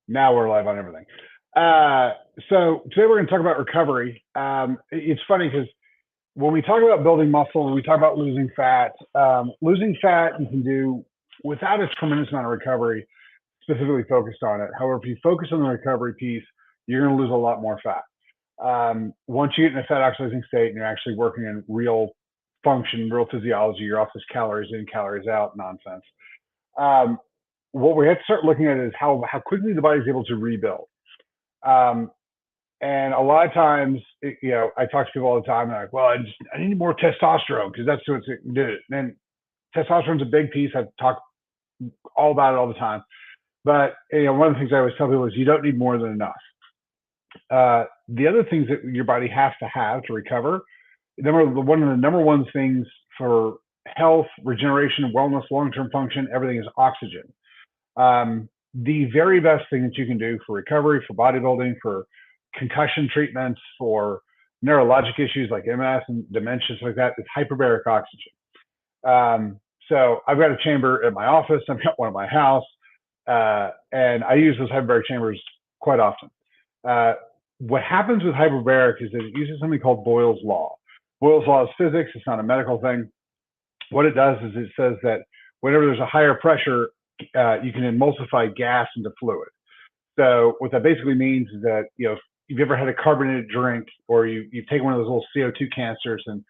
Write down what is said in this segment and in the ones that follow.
Now we're live on everything. So today we're going to talk about recovery. It's funny because when we talk about building muscle, we talk about losing fat. Losing fat you can do without a tremendous amount of recovery, specifically focused on it. However, if you focus on the recovery piece, you're going to lose a lot more fat. Once you get in a fat oxidizing state and you're actually working in real function, real physiology, you're off this calories in, calories out nonsense. Um, what we have to start looking at is how quickly the body's able to rebuild. Um, and a lot of times, I talk to people all the time. And they're like, "Well, I need more testosterone because that's what's it do." And testosterone's a big piece. I talk all about it all the time. But one of the things I always tell people is you don't need more than enough. The other things that your body has to have to recover, one of the number one things for health, regeneration, wellness, long-term function, everything is oxygen. The very best thing that you can do for recovery, for bodybuilding, for concussion treatments, for neurologic issues like MS and dementia, like that, is hyperbaric oxygen. So I've got a chamber at my office. I've got one at my house, and I use those hyperbaric chambers quite often. What happens with hyperbaric is that it uses something called Boyle's law. Boyle's law is physics. It's not a medical thing. What it does is it says that whenever there's a higher pressure, you can emulsify gas into fluid. So what that basically means is that, if you've ever had a carbonated drink or you've taken one of those little CO2 canisters and,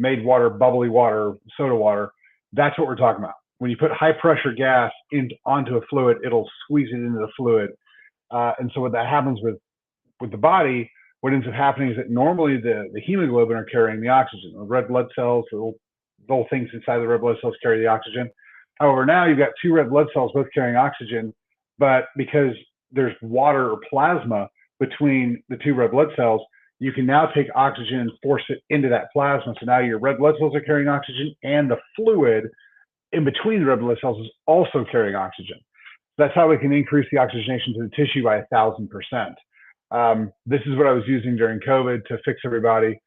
made water, bubbly water, soda water, that's what we're talking about. When you put high pressure gas onto a fluid, it'll squeeze it into the fluid. And so what that happens with the body, what ends up happening is that normally the hemoglobin are carrying the oxygen. The red blood cells, the little things inside the red blood cells carry the oxygen. However, now you've got two red blood cells both carrying oxygen, but because there's water or plasma between the two red blood cells, you can now take oxygen and force it into that plasma. So now your red blood cells are carrying oxygen, and the fluid in between the red blood cells is also carrying oxygen. That's how we can increase the oxygenation to the tissue by 1,000%. This is what I was using during COVID to fix everybody.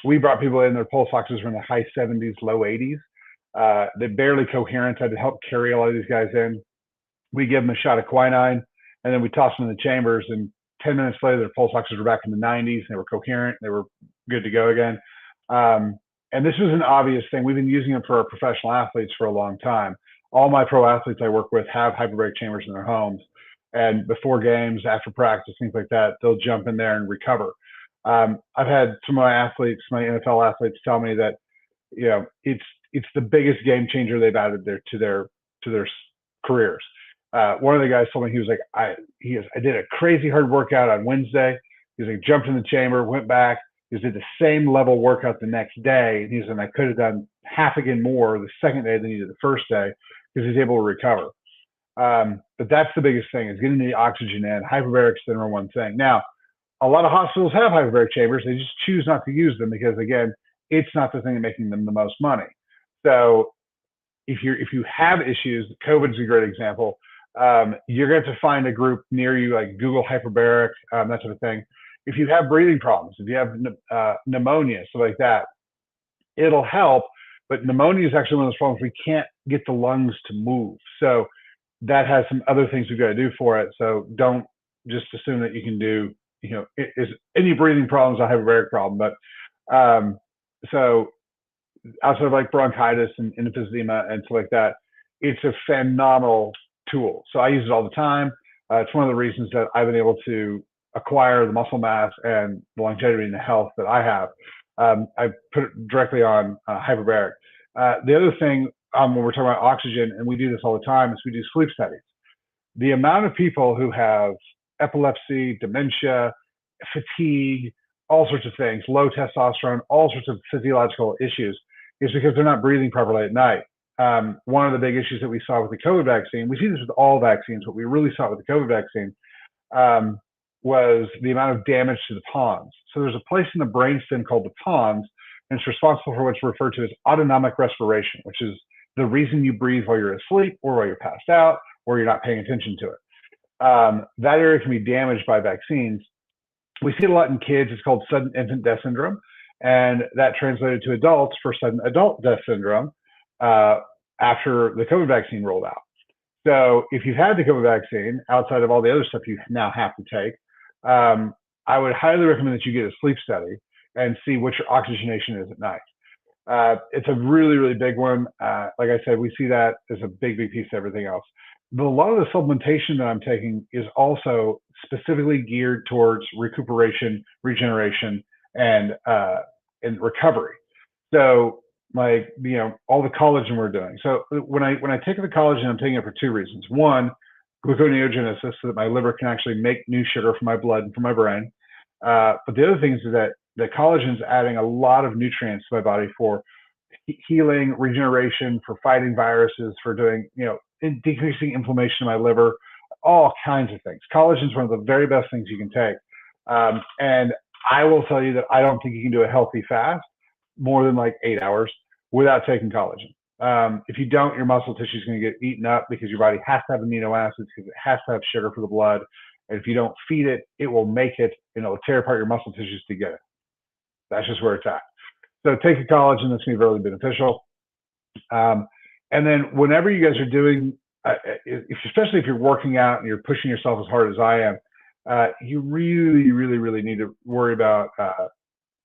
We brought people in, their pulse oxes were in the high 70s, low 80s. They're barely coherent. I had to help carry a lot of these guys in. We give them a shot of quinine, and then we toss them in the chambers. And 10 minutes later, their pulse oxes were back in the 90s. They were coherent. They were good to go again. And this was an obvious thing. We've been using them for our professional athletes for a long time. All my pro athletes I work with have hyperbaric chambers in their homes. And before games, after practice, things like that, they'll jump in there and recover. I've had some of my athletes, my NFL athletes, tell me that it's the biggest game changer they've added to their careers. One of the guys told me, he was like, I did a crazy hard workout on Wednesday. He was like, jumped in the chamber, went back. He did the same level workout the next day. And he said, I could have done half again more the second day than he did the first day because he's able to recover. But that's the biggest thing, is getting the oxygen in. Hyperbaric's the number one thing. Now, a lot of hospitals have hyperbaric chambers. They just choose not to use them because, again, it's not the thing making them the most money. So if you have issues, COVID is a great example. You're going to have to find a group near you, like Google hyperbaric, that sort of thing. If you have breathing problems, if you have pneumonia, stuff like that, it'll help. But pneumonia is actually one of those problems we can't get the lungs to move. So that has some other things we've got to do for it. So don't just assume that you can do, is any breathing problems a hyperbaric problem. But so outside of like bronchitis and emphysema and stuff like that, it's a phenomenal tool. So I use it all the time. It's one of the reasons that I've been able to acquire the muscle mass and the longevity and the health that I have. I put it directly on hyperbaric. The other thing, when we're talking about oxygen, and we do this all the time, is we do sleep studies. The amount of people who have epilepsy, dementia, fatigue, all sorts of things, low testosterone, all sorts of physiological issues, is because they're not breathing properly at night. One of the big issues that we saw with the COVID vaccine, we see this with all vaccines, but we really saw it with the COVID vaccine, was the amount of damage to the pons. So there's a place in the brainstem called the pons, and it's responsible for what's referred to as autonomic respiration, which is the reason you breathe while you're asleep or while you're passed out or you're not paying attention to it. That area can be damaged by vaccines. We see it a lot in kids. It's called sudden infant death syndrome, and that translated to adults for sudden adult death syndrome after the COVID vaccine rolled out. So if you've had the COVID vaccine, outside of all the other stuff you now have to take, I would highly recommend that you get a sleep study and see what your oxygenation is at night. It's a really, really big one. Like I said, we see that as a big, big piece of everything else. But a lot of the supplementation that I'm taking is also specifically geared towards recuperation, regeneration, and recovery. So, like, all the collagen we're doing. So when I take the collagen, I'm taking it for two reasons. One, gluconeogenesis, so that my liver can actually make new sugar for my blood and for my brain. But the other thing is that the collagen is adding a lot of nutrients to my body for healing, regeneration, for fighting viruses, for doing, decreasing inflammation in my liver, all kinds of things. Collagen is one of the very best things you can take. And I will tell you that I don't think you can do a healthy fast more than like 8 hours without taking collagen. If you don't, your muscle tissue is going to get eaten up because your body has to have amino acids because it has to have sugar for the blood. And if you don't feed it, it will make it, and it'll tear apart your muscle tissues to get it. That's just where it's at. So take a collagen, that's going to be really beneficial. And then whenever you guys are doing, especially if you're working out and you're pushing yourself as hard as I am, you really, really, really need to worry about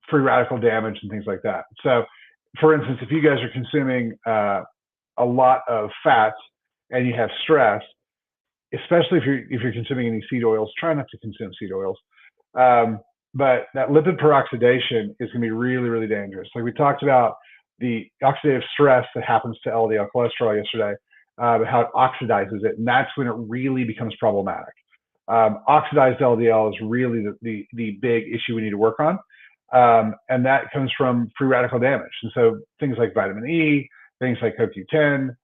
free radical damage and things like that. So, for instance, if you guys are consuming a lot of fats and you have stress, especially if you're consuming any seed oils, try not to consume seed oils. But that lipid peroxidation is going to be really, really dangerous. Like we talked about the oxidative stress that happens to LDL cholesterol yesterday, how it oxidizes it, and that's when it really becomes problematic. Oxidized LDL is really the big issue we need to work on. And that comes from free radical damage. And so things like vitamin E, things like CoQ10,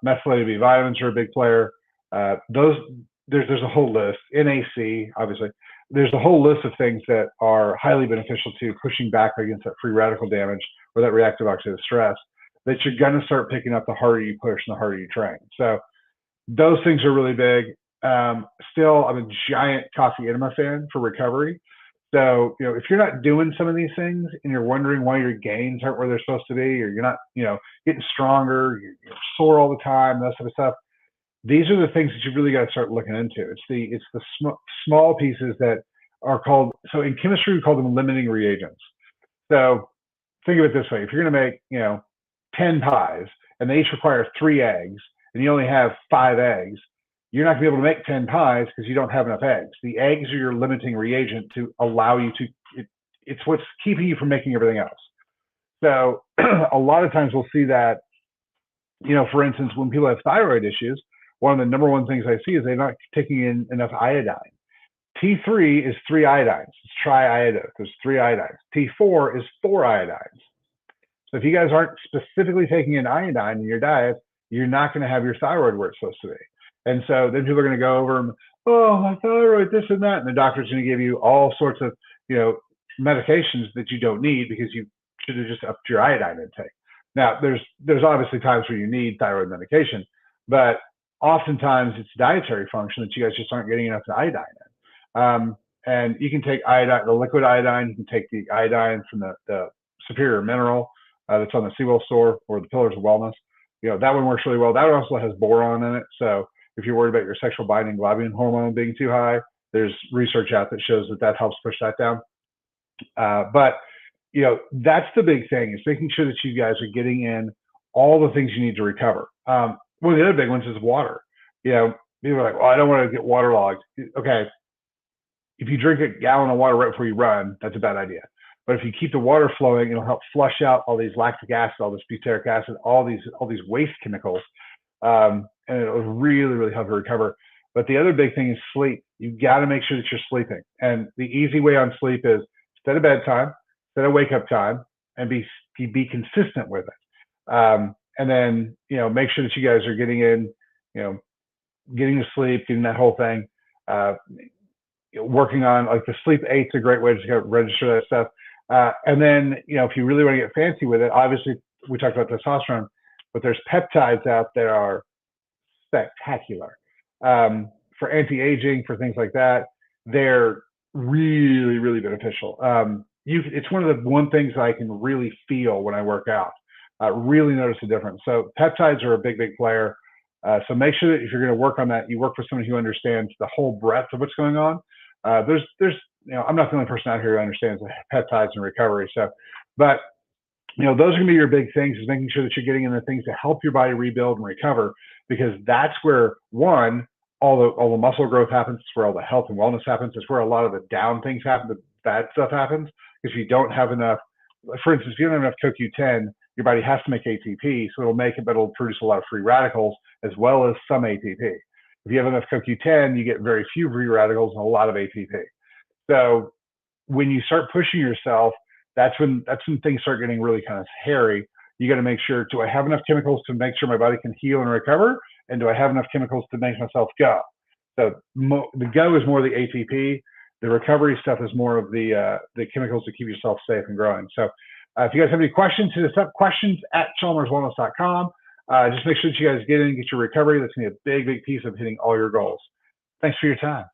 methylated B vitamins are a big player. There's a whole list, NAC, obviously. There's a whole list of things that are highly beneficial to pushing back against that free radical damage or that reactive oxidative stress that you're going to start picking up the harder you push and the harder you train. So those things are really big. Still, I'm a giant coffee enema fan for recovery. So, if you're not doing some of these things and you're wondering why your gains aren't where they're supposed to be, or you're not, getting stronger, you're sore all the time, that sort of stuff, these are the things that you really got to start looking into. It's the small pieces that are called, so in chemistry, we call them limiting reagents. So think of it this way. If you're going to make, 10 pies and they each require 3 eggs and you only have 5 eggs, you're not going to be able to make 10 pies because you don't have enough eggs. The eggs are your limiting reagent to allow you to, it's what's keeping you from making everything else. So a lot of times we'll see that, for instance, when people have thyroid issues, one of the number one things I see is they're not taking in enough iodine. T3 is 3 iodines. It's triiodose. There's 3 iodines. T4 is 4 iodines. So if you guys aren't specifically taking in iodine in your diet, you're not going to have your thyroid where it's supposed to be. And so then people are going to go over and, oh, my thyroid, this and that. And the doctor's going to give you all sorts of, medications that you don't need because you should have just upped your iodine intake. Now, there's obviously times where you need thyroid medication, but oftentimes it's dietary function that you guys just aren't getting enough iodine in. And you can take iodine, the liquid iodine, you can take the iodine from the superior mineral that's on the Seawell store or the Pillars of Wellness. That one works really well. That one also has boron in it. So if you're worried about your sexual binding globulin hormone being too high, there's research out that shows that helps push that down. But that's the big thing, is making sure that you guys are getting in all the things you need to recover. One of the other big ones is water. People are like, well, I don't want to get waterlogged. Okay. If you drink a gallon of water right before you run, that's a bad idea. But if you keep the water flowing, it'll help flush out all these lactic acid, all this butyric acid, all these waste chemicals. And it'll really, really help you recover. But the other big thing is sleep. You got to make sure that you're sleeping. And the easy way on sleep is set a bedtime, set a wake up time, and be consistent with it. And then, make sure that you guys are getting in, getting to sleep, getting that whole thing, working on, like, the sleep 8's a great way to register that stuff. And then, if you really want to get fancy with it, obviously we talked about testosterone, but there's peptides out that are spectacular. For anti-aging, for things like that, they're really, really beneficial. It's one of the one things I can really feel when I work out. Really notice the difference. So peptides are a big, big player. So make sure that if you're going to work on that, you work with someone who understands the whole breadth of what's going on. I'm not the only person out here who understands peptides and recovery. So, but those are going to be your big things, is making sure that you're getting in the things to help your body rebuild and recover, because that's where all the muscle growth happens. It's where all the health and wellness happens. It's where a lot of the down things happen, the bad stuff happens. If you don't have enough, for instance, if you don't have enough CoQ10, your body has to make ATP, so it'll make it, but it'll produce a lot of free radicals as well as some ATP. If you have enough CoQ10, you get very few free radicals and a lot of ATP. So when you start pushing yourself, that's when things start getting really kind of hairy. You got to make sure, do I have enough chemicals to make sure my body can heal and recover? And do I have enough chemicals to make myself go? So the go is more the ATP. The recovery stuff is more of the chemicals to keep yourself safe and growing. So if you guys have any questions, hit us up, questions@chalmerswellness.com. Just make sure that you guys get in and get your recovery. That's going to be a big, big piece of hitting all your goals. Thanks for your time.